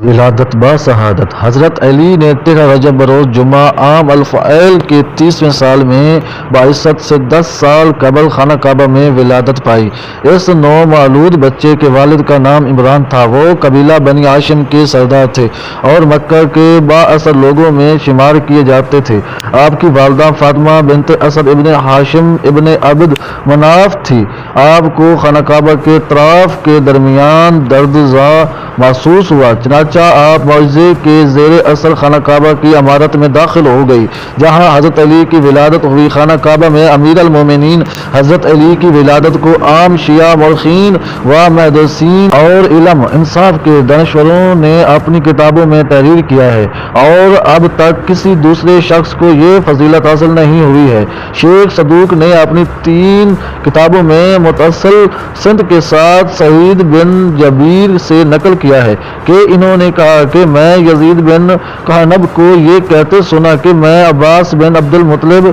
ولادت با شہادت حضرت علی نے 13 رجب بروز جمعہ عام الفیل کے 30ویں سال میں بعثت سے 10 سال قبل خانہ کعبہ میں ولادت پائی۔ اس نومولود بچے کے والد کا نام عمران تھا۔ وہ قبیلہ بنی ہاشم کے سردار تھے اور مکہ کے بااثر لوگوں میں شمار کیے جاتے تھے۔ آپ کی والدہ فاطمہ بنت اسد ابن ہاشم ابن عبد مناف تھی۔ آپ کو خانہ کعبہ کے طواف کے درمیان درد زا محسوس ہوا، چنانچہ آپ معجزے کے زیر اثر خانہ کعبہ کی عمارت میں داخل ہو گئی جہاں حضرت علی کی ولادت ہوئی۔ خانہ کعبہ میں امیر المومنین حضرت علی کی ولادت کو عام شیعہ مورخین و محدثین اور علم انصاف کے دانشوروں نے اپنی کتابوں میں تحریر کیا ہے، اور اب تک کسی دوسرے شخص کو یہ فضیلت حاصل نہیں ہوئی ہے۔ شیخ صدوق نے اپنی 3 کتابوں میں متصل سند کے ساتھ سعید بن جبیر سے نقل کیا ہے کہ انہوں نے کہا کہ میں یزید بن کہنب کو یہ کہتے سنا کہ میں عباس بن عبد المطلب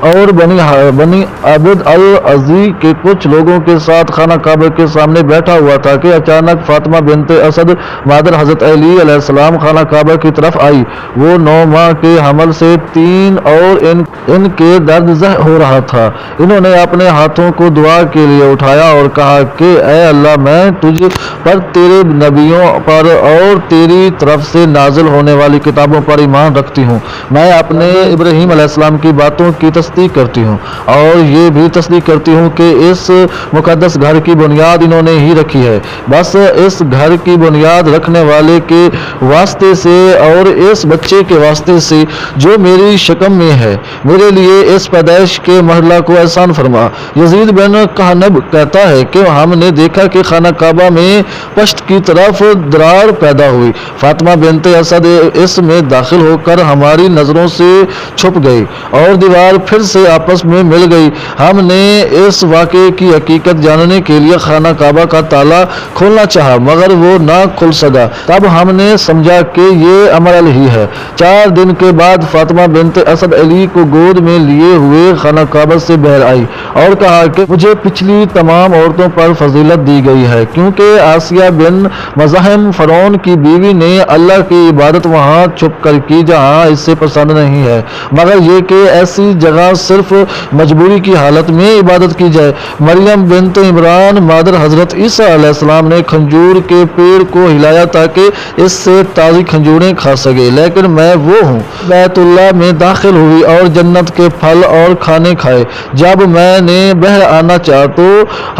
اور بنی عبد العزی کے کچھ لوگوں کے ساتھ خانہ کعبہ کے سامنے بیٹھا ہوا تھا کہ اچانک فاطمہ بنت اسد مادر حضرت علی علیہ السلام خانہ کعبہ کی طرف آئی۔ وہ 9 ماہ کے حمل سے 3 اور ان کے درد زہ ہو رہا تھا۔ انہوں نے اپنے ہاتھوں کو دعا کے لیے اٹھایا اور کہا کہ اے اللہ، میں تجھ پر، تیرے نبیوں پر اور تیری طرف سے نازل ہونے والی کتابوں پر ایمان رکھتی ہوں۔ میں اپنے ابراہیم علیہ السلام کی باتوں کی تصدیق کرتی ہوں اور یہ بھی تصدیق کرتی ہوں کہ اس مقدس گھر کی بنیاد انہوں نے ہی رکھی ہے۔ بس اس گھر کی بنیاد رکھنے والے کے واسطے سے اور اس بچے کے واسطے سے جو میری شکم میں ہے، میرے لیے اس پیدائش کے مرحلہ کو آسان فرما۔ یزید بن کہنب کہتا ہے کہ ہم نے دیکھا کہ خانہ کعبہ میں پشت کی طرف درار پیدا ہوئی۔ فاطمہ بنت اسد اس میں داخل ہو کر ہماری نظروں سے چھپ گئی اور دیوار پھر سے آپس میں مل گئی۔ ہم نے اس واقعے کی حقیقت جاننے کے لیے خانہ کعبہ کا تالا کھولنا چاہا مگر وہ نہ کھل سکا۔ تب ہم نے سمجھا کہ یہ امر الہی ہے۔ 4 دن کے بعد فاطمہ بنت اسد علی کو گود میں لیے ہوئے خانہ کعبہ سے باہر آئی اور کہا کہ مجھے پچھلی تمام عورتوں پر فضیلت دی گئی ہے کیونکہ آسیہ بن مزاحم فرعون کی بیوی نے اللہ کی عبادت وہاں چھپ کر کی جہاں اس سے پسند نہیں ہے، مگر یہ کہ ایسی جگہ صرف مجبوری کی حالت میں عبادت کی جائے۔ مریم بنت عمران مادر حضرت عیسیٰ علیہ السلام نے کھجور کے پیڑ کو ہلایا تاکہ اس سے تازی کھجوریں کھا سکے، لیکن میں وہ ہوں بیت اللہ میں داخل ہوئی اور جنت کے پھل اور کھانے کھائے۔ جب میں نے باہر آنا چاہا تو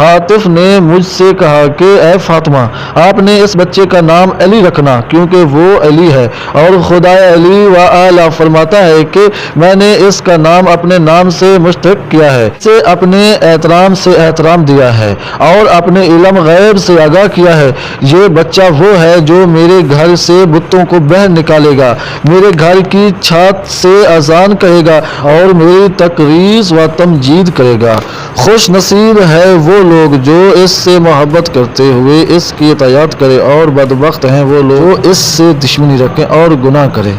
عاطف نے مجھ سے کہا کہ اے فاطمہ، آپ نے اس بچے کا نام علی رکھنا کیونکہ وہ علی ہے، اور خدا علی و اعلیٰ فرماتا ہے کہ میں نے اس کا نام اپنے نام سے مشتق کیا ہے، اسے اپنے احترام سے احترام دیا ہے اور اپنے علم غیب سے آگاہ کیا ہے۔ یہ بچہ وہ ہے جو میرے گھر سے بتوں کو باہر نکالے گا، میرے گھر کی چھت سے اذان کہے گا اور میری تقدیس و تمجید کرے گا۔ خوش نصیب ہے وہ لوگ جو اس سے محبت کرتے ہوئے اس کی اطاعت کرے، اور بدبخت ہیں وہ لوگ جو اس سے دشمنی رکھیں اور گناہ کریں۔